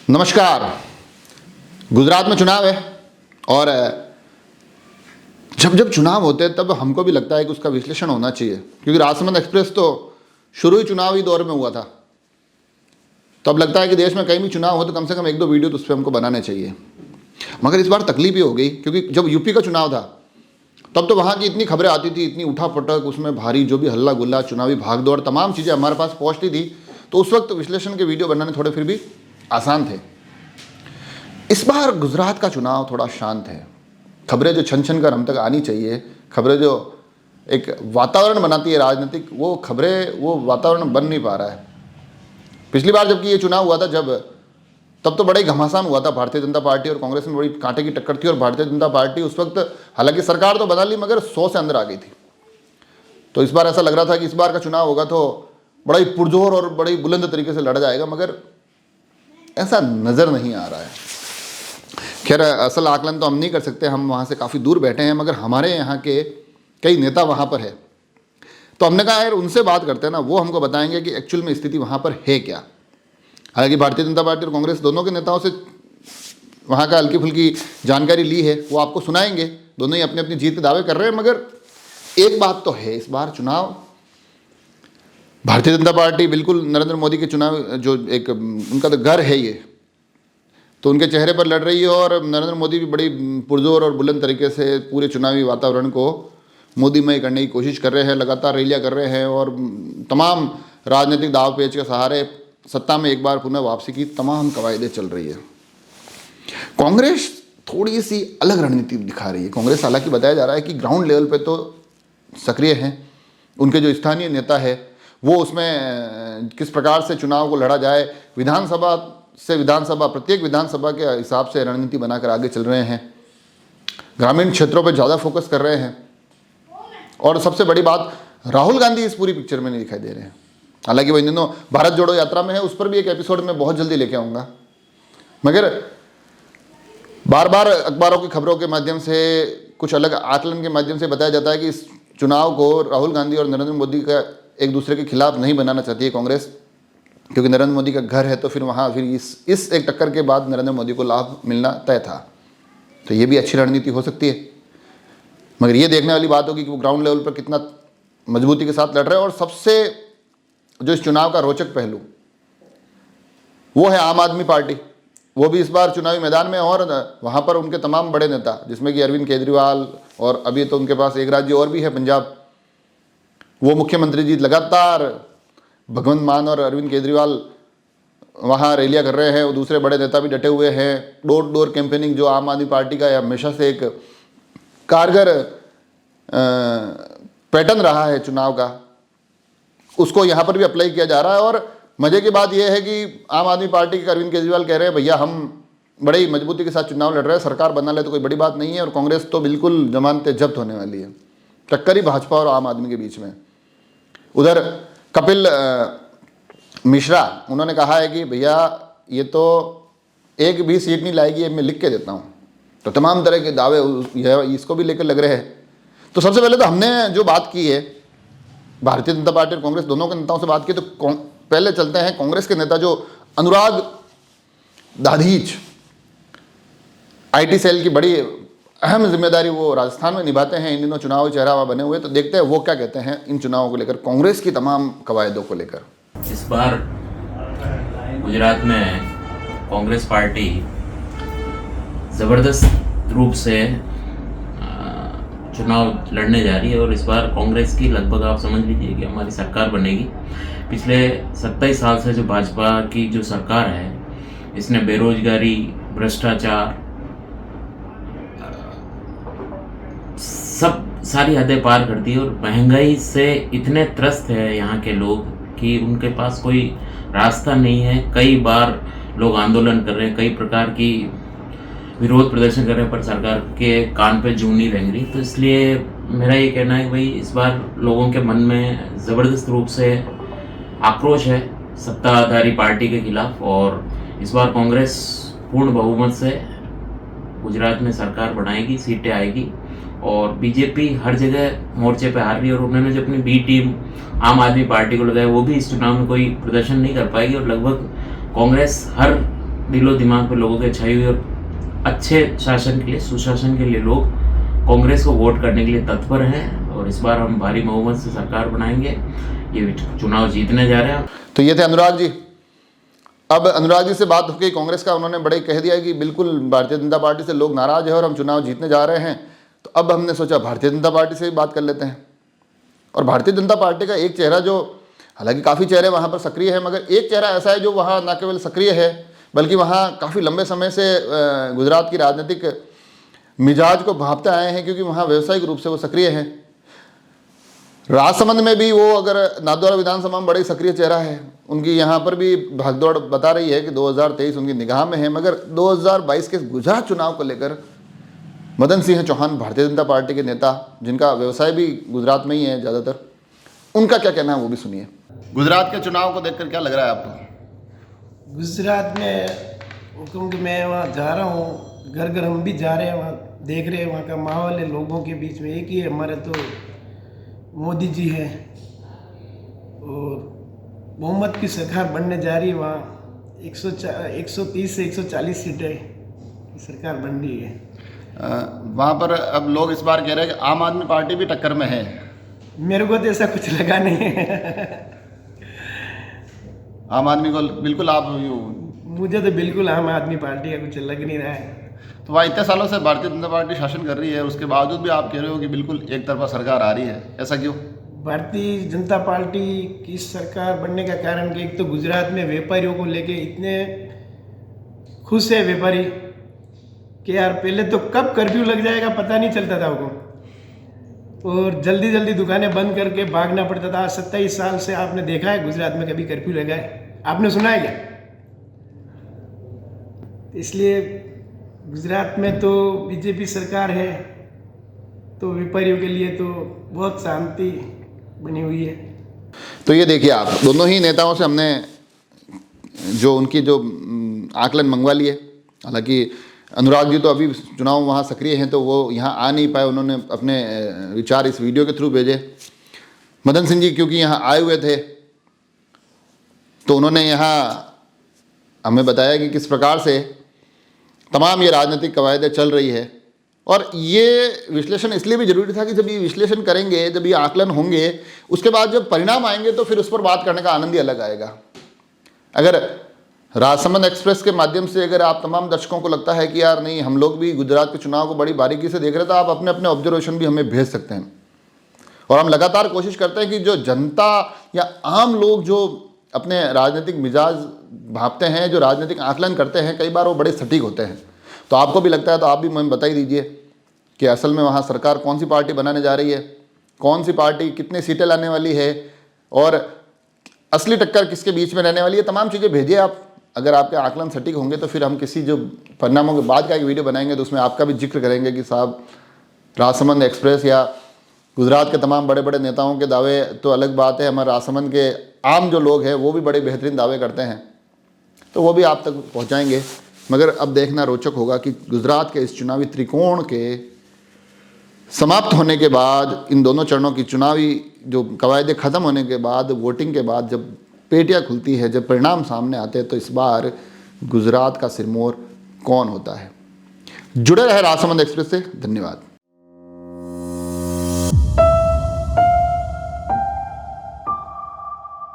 नमस्कार। गुजरात में चुनाव है और जब जब चुनाव होते हैं तब हमको भी लगता है कि उसका विश्लेषण होना चाहिए, क्योंकि राजसमंद एक्सप्रेस तो शुरू ही चुनावी दौर में हुआ था। तो अब लगता है कि देश में कहीं भी चुनाव हो तो कम से कम एक दो वीडियो तो उस पर हमको बनाने चाहिए। मगर इस बार तकलीफ ही हो गई, क्योंकि जब यूपी का चुनाव था तब तो वहाँ की इतनी खबरें आती थी, इतनी उठापटक, उसमें भारी जो भी हल्ला गुल्ला, चुनावी भागदौड़, तमाम चीज़ें हमारे पास पहुँचती थी। तो उस वक्त विश्लेषण के वीडियो बनाने थोड़े फिर भी आसान थे। इस बार गुजरात का चुनाव थोड़ा शांत है। खबरें जो छन छन कर हम तक आनी चाहिए, खबरें जो एक वातावरण बनाती है राजनीतिक, वो खबरें, वो वातावरण बन नहीं पा रहा है। पिछली बार जबकि ये चुनाव हुआ था तब तो बड़ा ही घमासान हुआ था। भारतीय जनता पार्टी और कांग्रेस में बड़ी कांटे की टक्कर थी और भारतीय जनता पार्टी उस वक्त हालांकि सरकार तो बना ली मगर 100 से अंदर आ गई थी। तो इस बार ऐसा लग रहा था कि इस बार का चुनाव होगा तो बड़ा ही पुरजोर और बड़ी बुलंद तरीके से लड़ा जाएगा, मगर ऐसा नज़र नहीं आ रहा है। खैर, असल आकलन तो हम नहीं कर सकते, हम वहाँ से काफ़ी दूर बैठे हैं, मगर हमारे यहाँ के कई नेता वहाँ पर है। तो हमने कहा यार उनसे बात करते हैं ना, वो हमको बताएंगे कि एक्चुअल में स्थिति वहाँ पर है क्या। हालांकि भारतीय जनता पार्टी और कांग्रेस दोनों के नेताओं से वहाँ का हल्की फुल्की जानकारी ली है, वो आपको सुनाएंगे। दोनों ही अपनी अपनी जीत के दावे कर रहे हैं, मगर एक बात तो है, इस बार चुनाव भारतीय जनता पार्टी बिल्कुल नरेंद्र मोदी के चुनाव जो एक उनका तो घर है ये, तो उनके चेहरे पर लड़ रही है और नरेंद्र मोदी भी बड़ी पुरजोर और बुलंद तरीके से पूरे चुनावी वातावरण को मोदीमय करने की कोशिश कर रहे हैं। लगातार रैलियां कर रहे हैं और तमाम राजनीतिक दाव पेच के सहारे सत्ता में एक बार पुनः वापसी की तमाम कवायदें चल रही है। कांग्रेस थोड़ी सी अलग रणनीति दिखा रही है। कांग्रेस हालांकि बताया जा रहा है कि ग्राउंड लेवल पे तो सक्रिय हैं, उनके जो स्थानीय नेता है वो उसमें किस प्रकार से चुनाव को लड़ा जाए, विधानसभा से विधानसभा, प्रत्येक विधानसभा के हिसाब से रणनीति बनाकर आगे चल रहे हैं। ग्रामीण क्षेत्रों पर ज़्यादा फोकस कर रहे हैं और सबसे बड़ी बात, राहुल गांधी इस पूरी पिक्चर में नहीं दिखाई दे रहे हैं। हालांकि वो इन दिनों भारत जोड़ो यात्रा में है, उस पर भी एक एपिसोड में बहुत जल्दी लेके आऊँगा। मगर बार बार अखबारों की खबरों के माध्यम से, कुछ अलग आकलन के माध्यम से बताया जाता है कि इस चुनाव को राहुल गांधी और नरेंद्र मोदी का एक दूसरे के खिलाफ नहीं बनाना चाहती है कांग्रेस, क्योंकि नरेंद्र मोदी का घर है। तो फिर वहाँ फिर इस एक टक्कर के बाद नरेंद्र मोदी को लाभ मिलना तय था। तो ये भी अच्छी रणनीति हो सकती है, मगर ये देखने वाली बात होगी कि वो ग्राउंड लेवल पर कितना मजबूती के साथ लड़ रहे हैं। और सबसे जो इस चुनाव का रोचक पहलू वो है आम आदमी पार्टी। वो भी इस बार चुनावी मैदान में, और वहाँ पर उनके तमाम बड़े नेता, जिसमें कि अरविंद केजरीवाल, और अभी तो उनके पास एक राज्य और भी है पंजाब, वो मुख्यमंत्री जी लगातार भगवंत मान और अरविंद केजरीवाल वहाँ रैलियाँ कर रहे हैं। वो दूसरे बड़े नेता भी डटे हुए हैं। डोर टू डोर कैंपेनिंग जो आम आदमी पार्टी का हमेशा से एक कारगर पैटर्न रहा है चुनाव का, उसको यहाँ पर भी अप्लाई किया जा रहा है। और मज़े की बात यह है कि आम आदमी पार्टी के अरविंद केजरीवाल कह रहे हैं भैया हम बड़े ही मजबूती के साथ चुनाव लड़ रहे हैं, सरकार बना ले तो कोई बड़ी बात नहीं है। और कांग्रेस तो बिल्कुल जमानतें जब्त होने वाली है। टक्कर ही भाजपा और आम आदमी के बीच में। उधर कपिल मिश्रा, उन्होंने कहा है कि भैया ये तो एक भी सीट नहीं लाएगी, ये मैं लिख के देता हूँ। तो तमाम तरह के दावे इसको भी लेकर लग रहे हैं। तो सबसे पहले तो हमने जो बात की है, भारतीय जनता पार्टी और कांग्रेस दोनों के नेताओं से बात की, तो पहले चलते हैं कांग्रेस के नेता जो अनुराग दाधीच, IT सेल की बड़ी अहम जिम्मेदारी वो राजस्थान में निभाते हैं, इन दिनों चुनावी चेहरा वहाँ बने हुए। तो देखते हैं वो क्या कहते हैं इन चुनावों को लेकर, कांग्रेस की तमाम कवायदों को लेकर। इस बार गुजरात में कांग्रेस पार्टी ज़बरदस्त रूप से चुनाव लड़ने जा रही है। और इस बार कांग्रेस की लगभग आप समझ लीजिए कि हमारी सरकार बनेगी। पिछले 27 साल से जो भाजपा की जो सरकार है, इसने बेरोजगारी, भ्रष्टाचार, सब सारी हदें पार कर दी। और महंगाई से इतने त्रस्त है यहाँ के लोग कि उनके पास कोई रास्ता नहीं है। कई बार लोग आंदोलन कर रहे हैं, कई प्रकार की विरोध प्रदर्शन कर रहे हैं, पर सरकार के कान पे जूं नहीं रेंग रही। तो इसलिए मेरा ये कहना है कि भाई इस बार लोगों के मन में ज़बरदस्त रूप से आक्रोश है सत्ताधारी पार्टी के खिलाफ। और इस बार कांग्रेस पूर्ण बहुमत से गुजरात में सरकार बनाएगी, सीटें आएगी। और बीजेपी हर जगह मोर्चे पे हार रही है। और उन्होंने जो अपनी बी टीम आम आदमी पार्टी को लगाया, वो भी इस चुनाव में कोई प्रदर्शन नहीं कर पाएगी। और लगभग कांग्रेस हर दिलो दिमाग पे लोगों के छाई हुई और अच्छे शासन के लिए, सुशासन के लिए लोग कांग्रेस को वोट करने के लिए तत्पर हैं और इस बार हम भारी बहुमत से सरकार बनाएंगे। ये चुनाव जीतने जा रहे हैं। तो ये थे अनुराग जी। अब अनुराग जी से बात हो गई कांग्रेस का, उन्होंने बड़े कह दिया कि बिल्कुल भारतीय जनता पार्टी से लोग नाराज है और हम चुनाव जीतने जा रहे हैं। तो अब हमने सोचा भारतीय जनता पार्टी से भी बात कर लेते हैं। और भारतीय जनता पार्टी का एक चेहरा जो, हालांकि काफ़ी चेहरे वहाँ पर सक्रिय है, मगर एक चेहरा ऐसा है जो वहाँ न केवल सक्रिय है बल्कि वहाँ काफ़ी लंबे समय से गुजरात की राजनीतिक मिजाज को भांपते आए हैं, क्योंकि वहाँ व्यावसायिक रूप से वो सक्रिय हैं। राजसमंद में भी वो, अगर नाथद्वारा विधानसभा में बड़ी सक्रिय चेहरा है, उनकी यहाँ पर भी भागदौड़ बता रही है कि 2023 उनकी निगाह में है। मगर 2022 के गुजरात चुनाव को लेकर मदन सिंह चौहान, भारतीय जनता पार्टी के नेता, जिनका व्यवसाय भी गुजरात में ही है ज़्यादातर, उनका क्या कहना है वो भी सुनिए। गुजरात के चुनाव को देखकर क्या लग रहा है आपको? गुजरात में हुक्म कि मैं वहाँ जा रहा हूँ, घर घर हम भी जा रहे हैं, वहाँ देख रहे हैं वहाँ का माहौल है। लोगों के बीच में एक ही है हमारे, तो मोदी जी है और बहुमत की सरकार बनने जा रही है। वहाँ 130 से 140 सीटें की सरकार बन रही है। वहाँ पर अब लोग इस बार कह रहे हैं कि आम आदमी पार्टी भी टक्कर में है। मेरे को तो ऐसा कुछ लगा नहीं है। आम आदमी को बिल्कुल आप मुझे तो बिल्कुल आम आदमी पार्टी का कुछ लग नहीं रहा है। तो वहाँ इतने सालों से भारतीय जनता पार्टी शासन कर रही है, उसके बावजूद भी आप कह रहे हो कि बिल्कुल एक तरफा सरकार आ रही है, ऐसा क्यों? भारतीय जनता पार्टी की सरकार बनने का कारण कि एक तो गुजरात में व्यापारियों को लेके इतने खुश है व्यापारी कि यार पहले तो कब कर्फ्यू लग जाएगा पता नहीं चलता था उनको, और जल्दी जल्दी दुकानें बंद करके भागना पड़ता था। 27 साल से आपने देखा है गुजरात में कभी कर्फ्यू लगा है? आपने सुना है क्या? इसलिए गुजरात में तो बीजेपी सरकार है, तो व्यापारियों के लिए तो बहुत शांति बनी हुई है। तो ये देखिए, आप दोनों ही नेताओं से हमने जो उनकी जो आकलन मंगवा लिए। हालांकि अनुराग जी तो अभी चुनाव वहाँ सक्रिय हैं, तो वो यहाँ आ नहीं पाए, उन्होंने अपने विचार इस वीडियो के थ्रू भेजे। मदन सिंह जी क्योंकि यहाँ आए हुए थे, तो उन्होंने यहाँ हमें बताया कि किस प्रकार से तमाम ये राजनीतिक कवायदें चल रही है। और ये विश्लेषण इसलिए भी जरूरी था कि जब ये विश्लेषण करेंगे, जब ये आकलन होंगे, उसके बाद जब परिणाम आएंगे तो फिर उस पर बात करने का आनंद ही अलग आएगा। अगर राजसमंद एक्सप्रेस के माध्यम से अगर आप तमाम दर्शकों को लगता है कि यार नहीं, हम लोग भी गुजरात के चुनाव को बड़ी बारीकी से देख रहे, तो आप अपने अपने ऑब्जर्वेशन भी हमें भेज सकते हैं। और हम लगातार कोशिश करते हैं कि जो जनता या आम लोग जो अपने राजनीतिक मिजाज भांपते हैं, जो राजनीतिक आकलन करते हैं, कई बार वो बड़े सटीक होते हैं। तो आपको भी लगता है तो आप भी हमें बता ही दीजिए कि असल में वहाँ सरकार कौन सी पार्टी बनाने जा रही है, कौन सी पार्टी कितनी सीटें लाने वाली है और असली टक्कर किसके बीच में रहने वाली है। तमाम चीज़ें भेजिए आप। अगर आपके आकलन सटीक होंगे तो फिर हम किसी जो परिणामों के बाद का एक वीडियो बनाएंगे तो उसमें आपका भी जिक्र करेंगे कि साहब, राजसमंद एक्सप्रेस या गुजरात के तमाम बड़े बड़े नेताओं के दावे तो अलग बात है, हमारे राजसमंद के आम जो लोग हैं वो भी बड़े बेहतरीन दावे करते हैं, तो वो भी आप तक पहुंचाएंगे। मगर अब देखना रोचक होगा कि गुजरात के इस चुनावी त्रिकोण के समाप्त होने के बाद, इन दोनों चरणों की चुनावी जो कवायदे ख़त्म होने के बाद, वोटिंग के बाद जब पेटियां खुलती है, जब परिणाम सामने आते हैं, तो इस बार गुजरात का सिरमौर कौन होता है। जुड़े रहे राजसमंद एक्सप्रेस से। धन्यवाद।